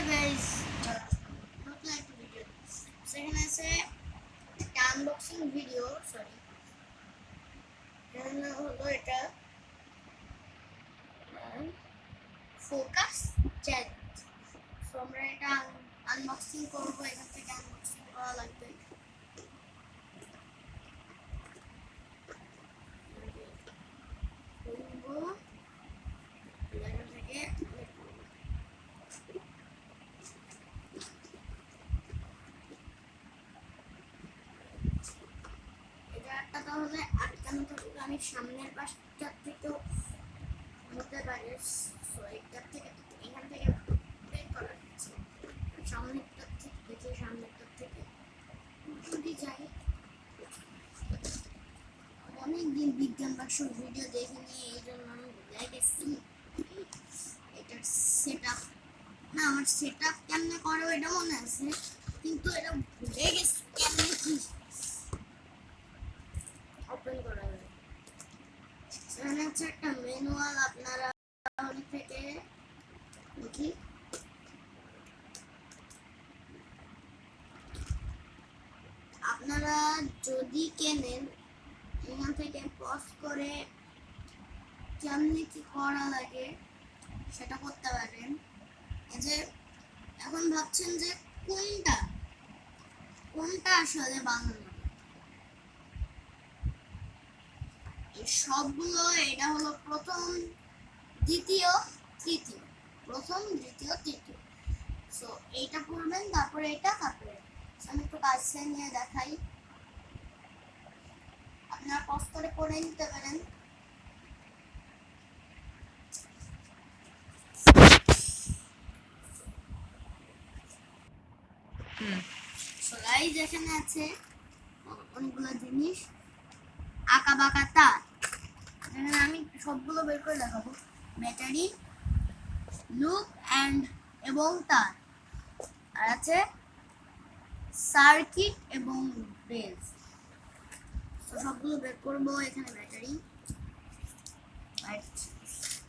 Guys, নতুন একটা video. সেখানে আছে একটা আনবক্সিং ভিডিও, সরি, এখানে হলো এটা ফোকাস চ্যালেঞ্জ। সো আমরা এটা আনবক্সিং করবো, এখান থেকে আনবক্সিং করা লাগবে। খুলবো, এখান থেকে তাহলে আটকানো থাকলে আমি সামনের পাশটা থেকেও হতে পারে। সো এটার থেকে এখান থেকে বের করা হচ্ছে, সামনেরটার থেকে দেখে সামনেরটার থেকে যদি যাই। অনেকদিন বিজ্ঞান বাক্স ভিডিও দেখিনি, এই জন্য আমি ভুলে গেছি এটার সেট আপ। না, আমার সেট আপ কেমনে করে এটা মনে আছে, কিন্তু এটা ভুলে গেছি কেমনে কি ওপেন করা যায়। এখানে হচ্ছে একটা ম্যানুয়াল, আপনারা থেকে দেখি। আপনারা যদি কেনেন এখান থেকে পজ করে কেমনি কি করা লাগে সেটা করতে পারেন। এই যে এখন ভাবছেন যে কোনটা কোনটা আসলে বানানো, এই সবগুলো, এটা হলো প্রথম, দ্বিতীয়, তৃতীয়, প্রথম, দ্বিতীয়, তৃতীয়। সো এইটা করবেন, তারপরে এটা, তারপরে আমি একটু কাছে নিয়ে দেখাই, আপনারা পজ করে নিতে পারেন। এখানে আছে অনেকগুলো জিনিস, আঁকা বাঁকা তার। এখানে আমি সবগুলো বের করে দেখাবো। ব্যাটারি, লুপ এবং তার, আর আছে সার্কিট এবং বেজ। তো সবগুলো বের করবো। এখানে ব্যাটারি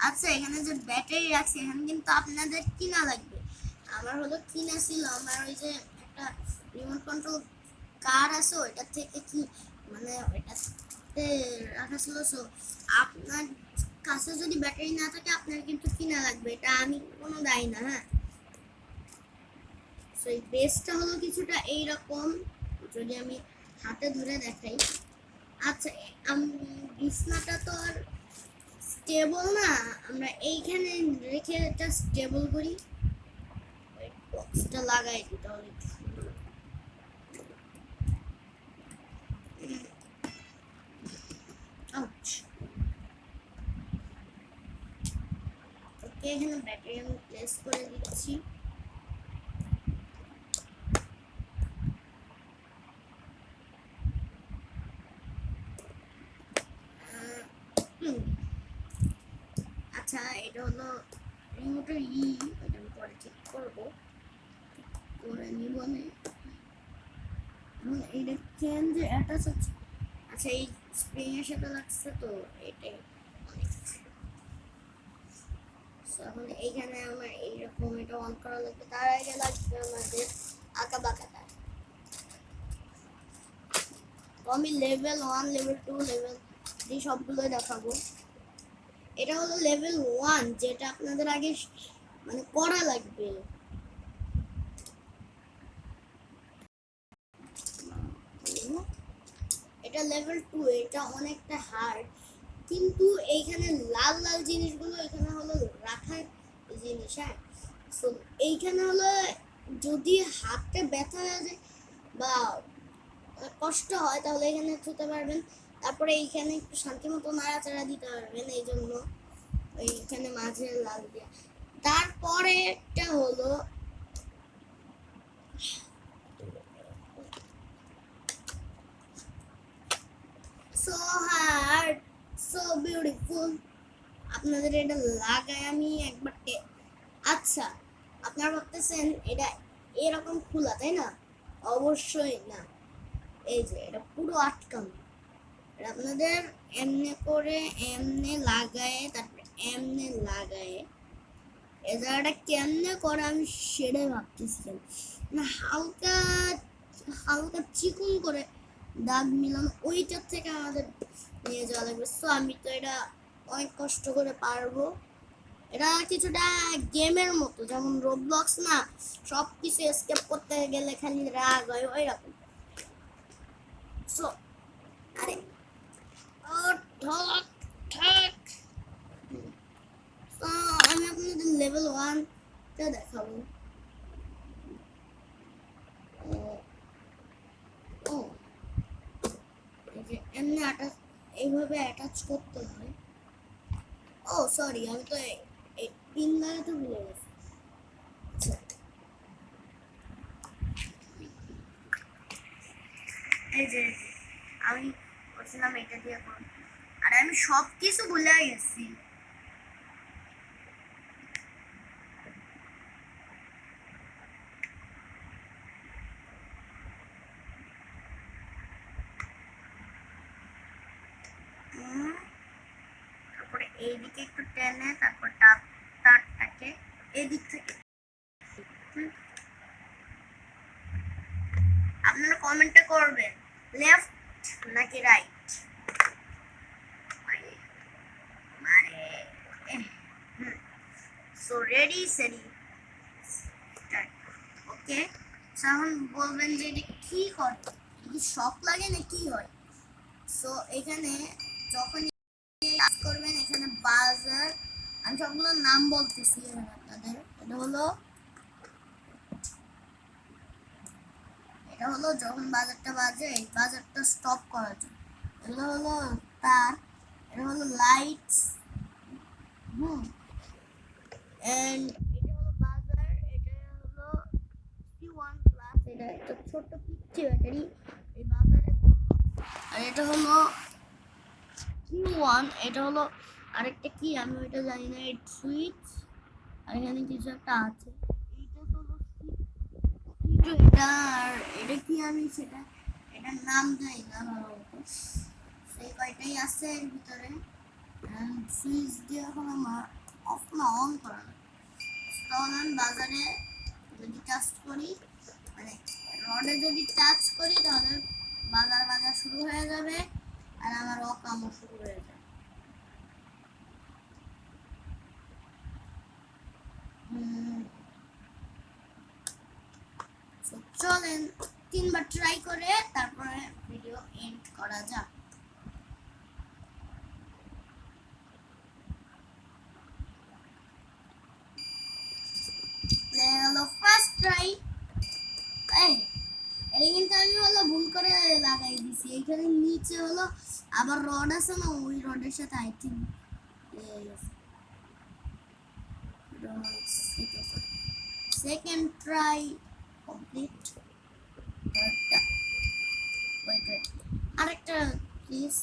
আচ্ছা, এখানে যে ব্যাটারি রাখছে এখানে কিন্তু আপনাদের কিনা লাগবে। আমার হলো কিনা ছিল, আমার ওই যে একটা রিমোট কন্ট্রোল কার আছে ওইটা থেকে কি মানে ওইটাতে রাখা ছিল। সো আপনার কাছে যদি ব্যাটারি না থাকে আপনার কিন্তু কিনা লাগবে, এটা আমি কোনো দায়ী না। হ্যাঁ, সো এই বেসটা হলো কিছুটা এইরকম, যদি আমি হাতে ধরে দেখাই। আচ্ছা, বিছনাটা তো আর স্টেবল না, আমরা এইখানে রেখে এটা স্টেবল করি, বক্সটা লাগাই দিতে হবে। ওকে, এখানে ব্যাটারি আমি প্লেস করে দিচ্ছি। আচ্ছা, এটা হলো রিমোটের এটা আমি পরে ঠিক করবো, করে নিব না। এইটা চেঞ্জ অ্যাটাচ আছে। আচ্ছা, এই স্প্রিং এর সাথে লাগছে তো এটাই অনেক। এখন এইখানে আমার এইরকম এটা অন করা লাগবে, তার আগে লাগবে আমাদের আঁকা বাঁকাটা। আমি লেভেল 1, লেভেল 2, লেভেল 3 সবগুলো দেখাবো। এটা হলো লেভেল 1, যেটা আপনাদের আগে মানে করা লাগবে। এটা লেভেল 2, এটা অনেকটা হার্ড, কিন্তু এইখানে লাল লাল জিনিসগুলো এখানে হলো রাখার জিনিস। হ্যাঁ, সো এইখানে হলো যদি হাতে ব্যথা হয়ে যায় বা কষ্ট হয় তাহলে এখানে ছুতে পারবেন। তারপরে এইখানে একটু শান্তি মতো নাড়াচাড়া দিতে পারবেন, এই জন্য এইখানে মাঝে লাল দিয়ে। তারপরে একটা হলো সো হার্ড, সো বিউটিফুল। আপনাদের এটা লাগায় আমি একবার আচ্ছা, আপনারা ভাবতেছেন এটা এরকম খোলা, তাই না? অবশ্যই না, এই যে এটা পুরো আটকানো। আপনাদের এমনি করে এমনি লাগায়, তারপরে এমনি লাগায় এই জায়গাটা কেমনে করে আমি সেটাই ভাবতেছিলাম, মানে হালকা হালকা চিকন করে দাগ মিলানো, ওইটার থেকে আমাদের নিয়ে যাওয়া লাগবে। সো আমি তো এটা অনেক কষ্ট করে পারবো। এটা কিছুটা গেমের মতো, যেমন রোবলক্স না, সব কিছু এসকেপ করতে গেলে খালি রাগ হয়, ওই রকম। সো আরে ও ঠক ঠক। সো আমি আপনাদের লেভেল 1টা দেখাবো। ও এই যে এমনি অ্যাটাচ, এইভাবে অ্যাটাচ করতে হয়। ও সরি, আমি তো এই পিন লাগাতে ভুলে গেছি। আচ্ছা, এই যে আমি বলছিলাম এটা দিয়ে করব, আর আমি সব কিছু ভুলে গেছি। তারপরে এইদিকে একটু টেনে, তারপর তারটাকে এদিক থেকে। আপনারা কমেন্টে করবেন লেফট নাকি রাইট। মানে সো রেডি সেডি ওকে। এখন বলবেন যে এটা কি করে, কি শক লাগে না কি হয়। সো এখানে যখন কাজ করবেন, এখানে বাজার, আমি সবগুলোর নাম বলতেছি আপনাদের। এটা হলো যখন বাজারটা বাজে, এই বাজারটা স্টপ করার জন্য। এগুলো হলো তার, এটা হলো লাইটস, এন্ড এটা হলো বাজার, এটা হলো Q1 প্লাস, এটা একটা ছোট পিচ্চি ব্যাটারি এই বাজারের জন্য। আর এটা হলো Q1, এটা হলো আরেকটা কি আমি ওইটা জানি না, এটা সুইচ, আর এখানে কিছু একটা আছে। এইটা হলো এটা, আর এটা কি আমি সেটা এটার নাম জানি না ভালো মতো। সেই কয়টাই আছে এর ভিতরে। সুইচ দিয়ে এখন আমার অফ না অন করা, তখন আমি বাজারে যদি টাচ করি, মানে রডে যদি টাচ করি, তাহলে বাজার বাজার শুরু হয়ে যাবে, আর আমার অকামও শুরু হয়ে যাবে। চলেন 3বার ট্রাই করে তারপরে ভিডিও এন্ড করা যাক। হলো ফার্স্ট ট্রাই। এটা কিন্তু আমি হলো ভুল করে লাগাই দিছি, এখানে নিচে হলো আবার রড আছে না, ওই রডের সাথে I think second try complete. Wait আরেকটা প্লিজ।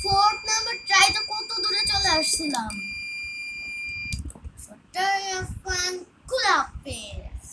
ফোর্থ নাম্বার ট্রাই তো কত দূরে চলে আসছিলাম। Turn your fan, cool up face.